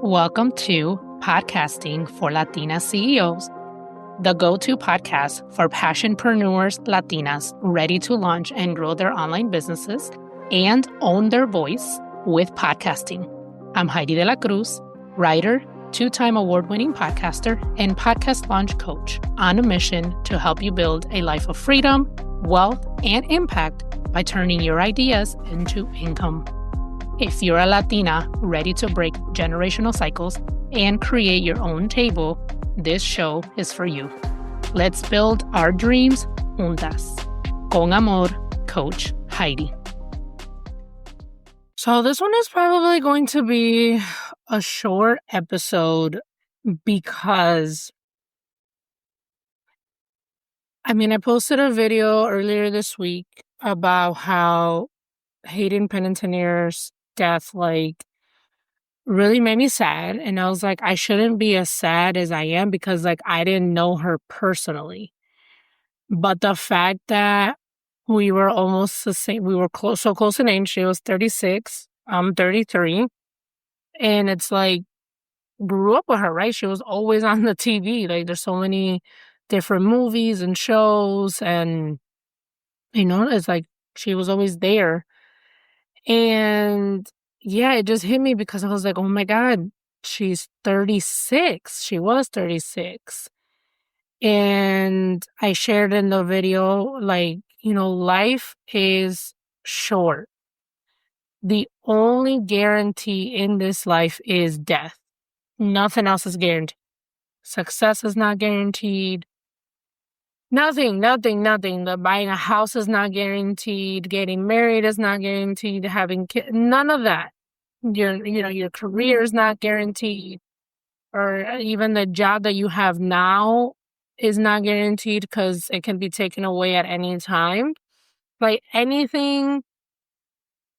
Welcome to Podcasting for Latina CEOs, the go-to podcast for passionpreneurs Latinas ready to launch and grow their online businesses and own their voice with podcasting. I'm Heidy de la Cruz, writer, two-time award-winning podcaster, and podcast launch coach on a mission to help you build a life of freedom, wealth, and impact by turning your ideas into income. If you're a Latina ready to break generational cycles and create your own table, this show is for you. Let's build our dreams juntas. Con amor, Coach Heidy. So this one is probably going to be a short episode because, I posted a video earlier this week about how Hayden Penitentier's death really made me sad, and I was like, I shouldn't be as sad as I am because I didn't know her personally, but the fact that we were almost the same, we were so close in age. She was 36, I'm 33, and it's grew up with her, right? She was always on the TV. There's so many different movies and shows, and it's she was always there. And yeah, it just hit me because I was like, oh my God, she's 36. She was 36. And I shared in the video, life is short. The only guarantee in this life is death. Nothing else is guaranteed. Success is not guaranteed. Nothing. Buying a house is not guaranteed. Getting married is not guaranteed. Having kids, none of that. Your career is not guaranteed. Or even the job that you have now is not guaranteed because it can be taken away at any time.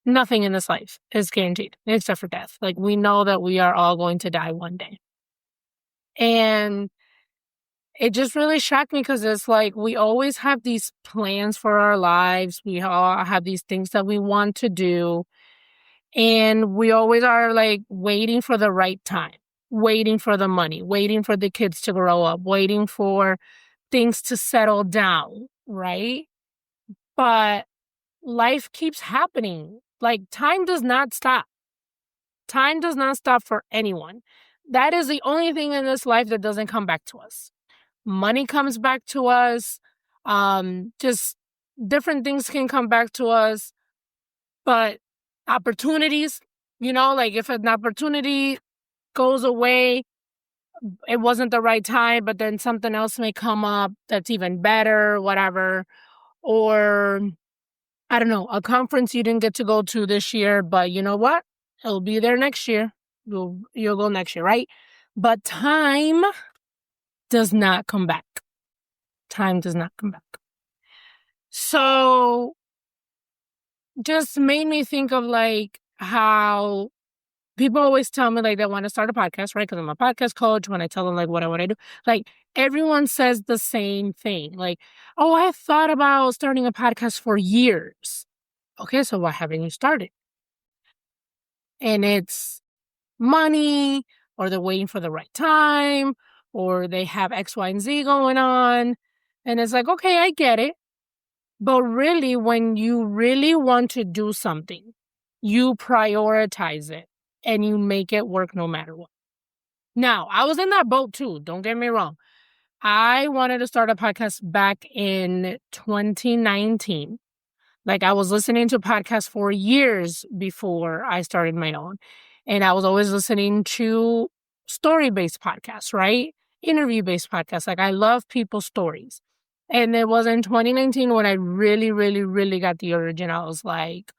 Nothing in this life is guaranteed except for death. We know that we are all going to die one day. And it just really shocked me because it's we always have these plans for our lives. We all have these things that we want to do. And we always are waiting for the right time, waiting for the money, waiting for the kids to grow up, waiting for things to settle down, right? But life keeps happening. Time does not stop. Time does not stop for anyone. That is the only thing in this life that doesn't come back to us. Money comes back to us. Just different things can come back to us. But opportunities, if an opportunity goes away, it wasn't the right time, but then something else may come up that's even better, whatever. Or, I don't know, a conference you didn't get to go to this year, but you know what? It'll be there next year. You'll go next year, right? But time does not come back. Time does not come back. So just made me think of how people always tell me they want to start a podcast, right? Because I'm a podcast coach. When I tell them what I want to do, everyone says the same thing. Oh, I thought about starting a podcast for years. Okay, so why haven't you started? And it's money, or they're waiting for the right time, or they have X, Y, and Z going on. And it's okay, I get it. But really, when you really want to do something, you prioritize it and you make it work no matter what. Now, I was in that boat too. Don't get me wrong. I wanted to start a podcast back in 2019. I was listening to podcasts for years before I started my own. And I was always listening to story-based podcasts, right? Interview-based podcasts. I love people's stories. And it was in 2019 when I really, really, really got the urge. And I was like,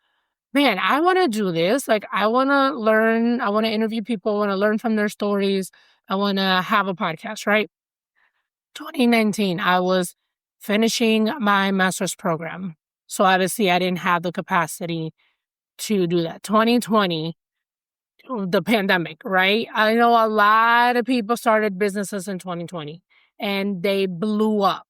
man, I want to do this. I want to learn. I want to interview people. I want to learn from their stories. I want to have a podcast, right? 2019, I was finishing my master's program. So obviously I didn't have the capacity to do that. 2020, the pandemic, right? I know a lot of people started businesses in 2020 and they blew up.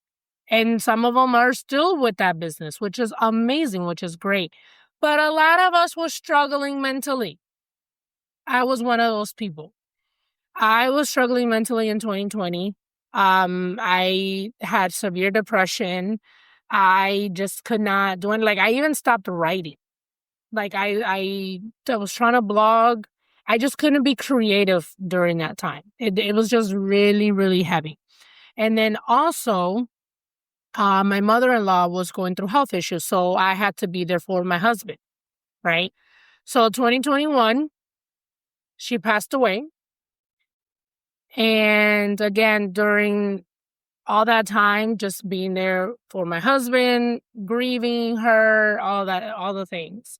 And some of them are still with that business, which is amazing, which is great. But a lot of us were struggling mentally. I was one of those people. I was struggling mentally in 2020. I had severe depression. I just could not do it. Like, I even stopped writing. Like, I was trying to blog. I just couldn't be creative during that time. It was just really, really heavy. And then also, my mother-in-law was going through health issues, so I had to be there for my husband, right? So 2021, she passed away. And again, during all that time, just being there for my husband, grieving her, all that, all the things.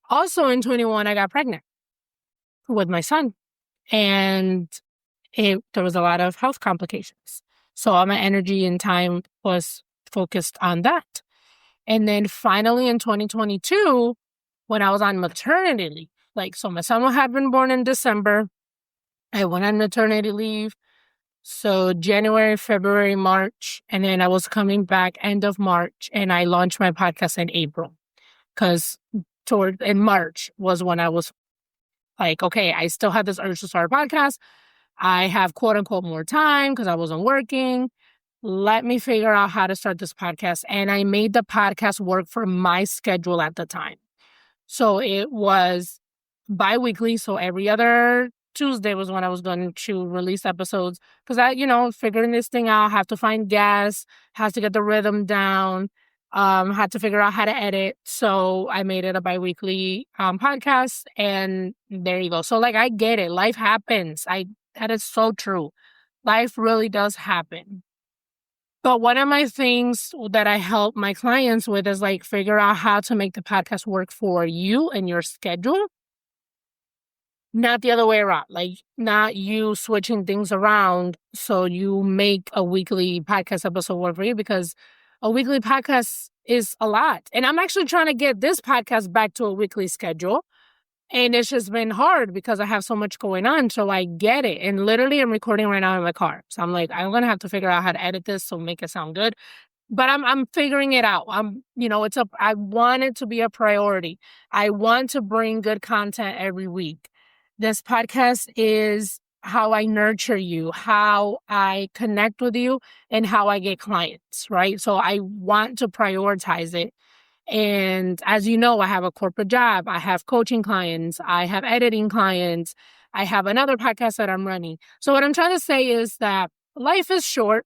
Also in 21, I got pregnant with my son, and there was a lot of health complications. So all my energy and time was focused on that. And then finally in 2022, when I was on maternity leave, like, so my son had been born in December. I went on maternity leave. So January, February, March, and then I was coming back end of March, and I launched my podcast in April, because in March was when I was like, okay, I still had this urge to start a podcast. I have quote unquote more time because I wasn't working. Let me figure out how to start this podcast. And I made the podcast work for my schedule at the time. So it was bi-weekly. So every other Tuesday was when I was going to release episodes, because figuring this thing out, have to find guests, have to get the rhythm down, had to figure out how to edit. So I made it a bi-weekly podcast, and there you go. So like, I get it. Life happens. That is so true. Life really does happen. But one of my things that I help my clients with is like, figure out how to make the podcast work for you and your schedule. Not the other way around, like, not you switching things around so you make a weekly podcast episode work for you, because a weekly podcast is a lot. And I'm actually trying to get this podcast back to a weekly schedule. And it's just been hard because I have so much going on. So I get it. And literally, I'm recording right now in my car. So I'm like, I'm going to have to figure out how to edit this so make it sound good. But I'm figuring it out. I want it to be a priority. I want to bring good content every week. This podcast is how I nurture you, how I connect with you, and how I get clients, right? So I want to prioritize it. And as you know, I have a corporate job. I have coaching clients. I have editing clients. I have another podcast that I'm running. So what I'm trying to say is that life is short.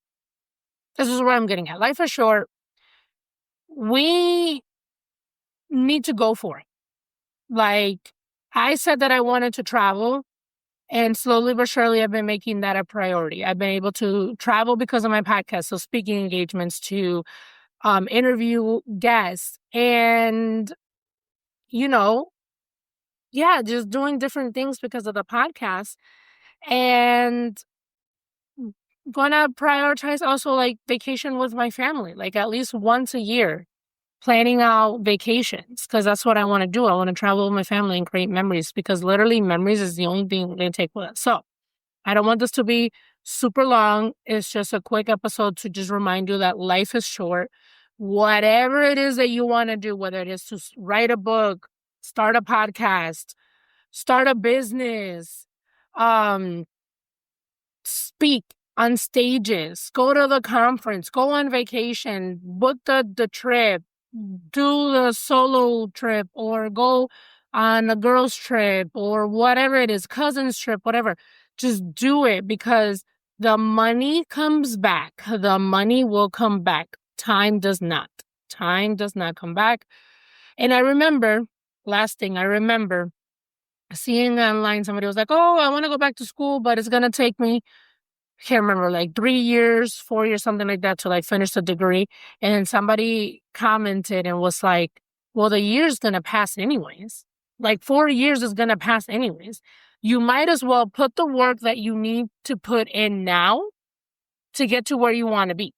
This is where I'm getting at. Life is short. We need to go for it. Like, I said that I wanted to travel, and slowly but surely I've been making that a priority. I've been able to travel because of my podcast. So speaking engagements, to interview guests, and, just doing different things because of the podcast. And gonna prioritize also like vacation with my family, like at least once a year, planning out vacations, because that's what I want to do. I want to travel with my family and create memories, because literally memories is the only thing they take with us. So I don't want this to be super long. It's just a quick episode to just remind you that life is short. Whatever it is that you want to do, whether it is to write a book, start a podcast, start a business, speak on stages, go to the conference, go on vacation, book the trip, do the solo trip, or go on a girls trip, or whatever it is, cousins trip, whatever. Just do it, because the money comes back. The money will come back. Time does not. Time does not come back. And I remember, last thing, I remember seeing online, somebody was like, oh, I want to go back to school, but it's going to take me, I can't remember, like 3 years, 4 years, something like that, to like finish the degree. And then somebody commented and was like, well, the year's going to pass anyways. Like 4 years is going to pass anyways. You might as well put the work that you need to put in now to get to where you want to be.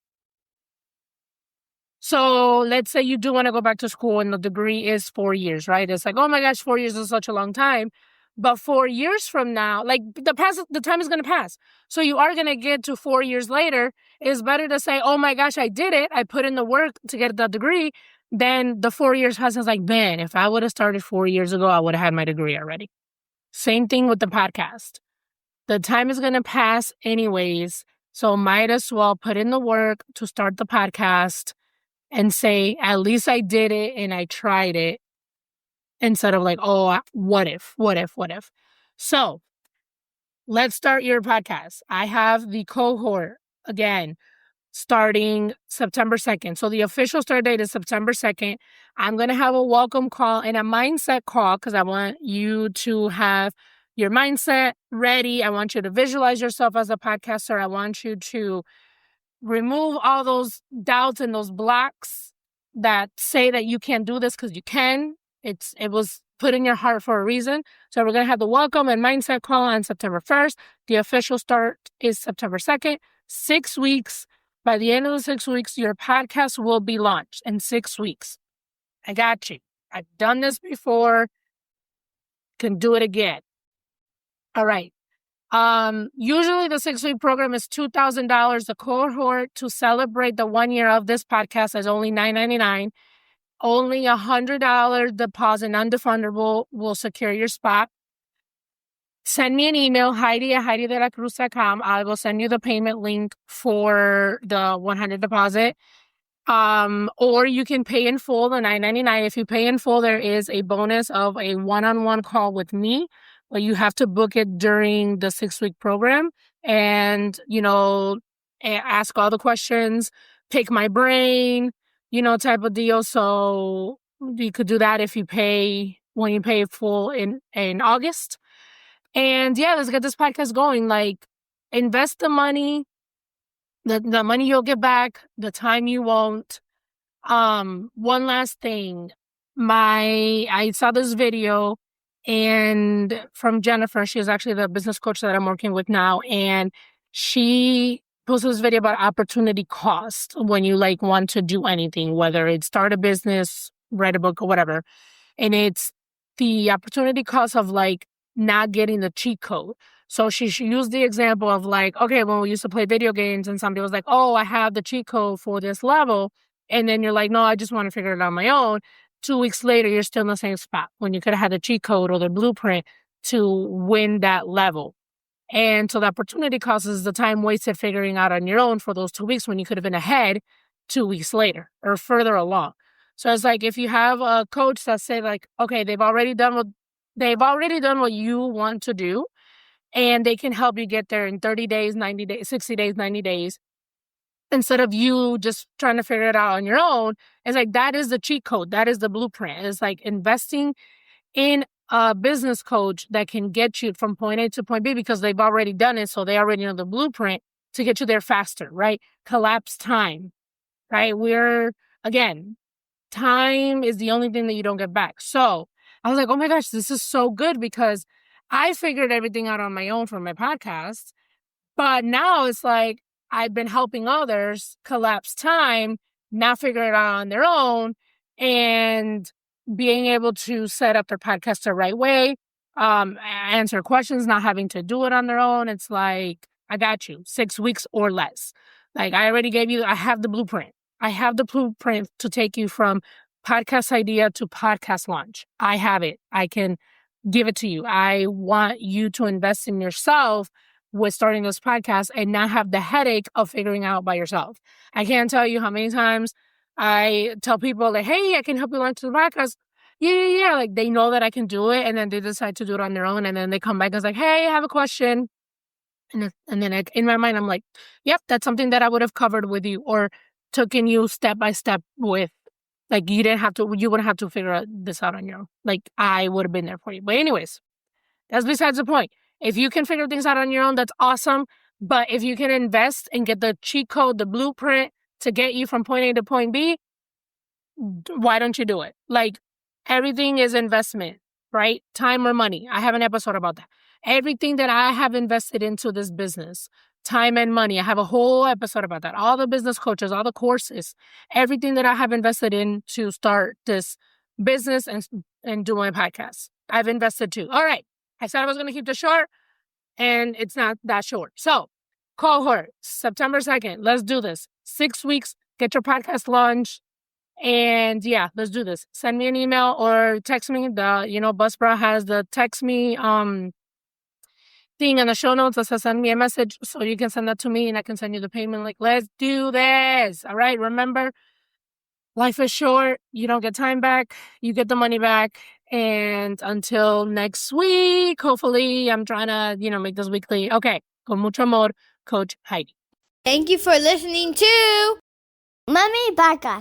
So let's say you do want to go back to school and the degree is 4 years, right? It's like, oh my gosh, 4 years is such a long time. But 4 years from now, like the time is going to pass. So you are going to get to 4 years later. It's better to say, oh my gosh, I did it. I put in the work to get the degree. Then the 4 years passes, like, man, if I would have started 4 years ago, I would have had my degree already. Same thing with the podcast. The time is going to pass anyways. So might as well put in the work to start the podcast and say, at least I did it and I tried it, instead of like, oh, what if? So let's start your podcast. I have the cohort again starting September 2nd. So the official start date is September 2nd. I'm going to have a welcome call and a mindset call because I want you to have your mindset ready. I want you to visualize yourself as a podcaster. I want you to remove all those doubts and those blocks that say that you can't do this, because you can. It was put in your heart for a reason. So we're going to have the welcome and mindset call on September 1st. The official start is September 2nd. 6 weeks. By the end of the 6 weeks, your podcast will be launched in 6 weeks. I got you. I've done this before. Can do it again. All right. Usually the 6-week program is $2,000. The cohort to celebrate the 1 year of this podcast is only $9.99. Only $100 deposit, non-refundable, will secure your spot. Send me an email, Heidi at HeidyDeLaCruz.com. I will send you the payment link for the $100 deposit. Or you can pay in full, the $9.99. If you pay in full, there is a bonus of a one-on-one call with me, but you have to book it during the 6-week program and, ask all the questions, pick my brain, type of deal. So you could do that if you pay, when you pay full in August. And yeah, let's get this podcast going. Like, invest the money, the money you'll get back, the time you won't. One last thing. I saw this video and from Jennifer, she is actually the business coach that I'm working with now. And she posted this video about opportunity cost when you want to do anything, whether it's start a business, write a book, or whatever. And it's the opportunity cost of not getting the cheat code. So she used the example of okay, when we used to play video games and somebody was like, oh, I have the cheat code for this level. And then you're like, no, I just want to figure it out on my own. 2 weeks later, you're still in the same spot when you could have had the cheat code or the blueprint to win that level. And so the opportunity cost is the time wasted figuring out on your own for those 2 weeks when you could have been ahead 2 weeks later or further along. So it's if you have a coach that say okay, they've already done what you want to do, and they can help you get there in 30 days, 90 days, 60 days, 90 days. Instead of you just trying to figure it out on your own, it's that is the cheat code. That is the blueprint. It's investing in a business coach that can get you from point A to point B because they've already done it. So they already know the blueprint to get you there faster, right? Collapse time, right? Time is the only thing that you don't get back. So I was like, oh my gosh, this is so good because I figured everything out on my own for my podcast. But now it's I've been helping others collapse time, now figure it out on their own, and being able to set up their podcast the right way, answer questions, not having to do it on their own. It's I got you, 6 weeks or less. I already gave you, I have the blueprint. I have the blueprint to take you from podcast idea to podcast launch. I have it. I can give it to you. I want you to invest in yourself with starting this podcast and not have the headache of figuring out by yourself. I can't tell you how many times I tell people hey, I can help you launch the podcast. Yeah. They know that I can do it. And then they decide to do it on their own. And then they come back and it's hey, I have a question. And then in my mind, I'm yep, that's something that I would have covered with you or taken you step by step with. You wouldn't have to figure this out on your own. I would have been there for you. But anyways, that's besides the point. If you can figure things out on your own, that's awesome. But if you can invest and get the cheat code, the blueprint to get you from point A to point B, why don't you do it? Everything is investment, right? Time or money. I have an episode about that. Everything that I have invested into this business, time and money. I have a whole episode about that. All the business coaches, all the courses, everything that I have invested in to start this business and do my podcast. I've invested too. All right. I said I was going to keep this short, and it's not that short. So, cohort, September 2nd. Let's do this. 6 weeks, get your podcast launched. And yeah, let's do this. Send me an email or text me. Buzzsprout has the text me thing in the show notes that says send me a message so you can send that to me and I can send you the payment. Like, let's do this. All right. Remember, life is short. You don't get time back. You get the money back. And until next week, hopefully, I'm trying to, make this weekly. Okay. Con mucho amor, Coach Heidi. Thank you for listening to Mommy Podcast.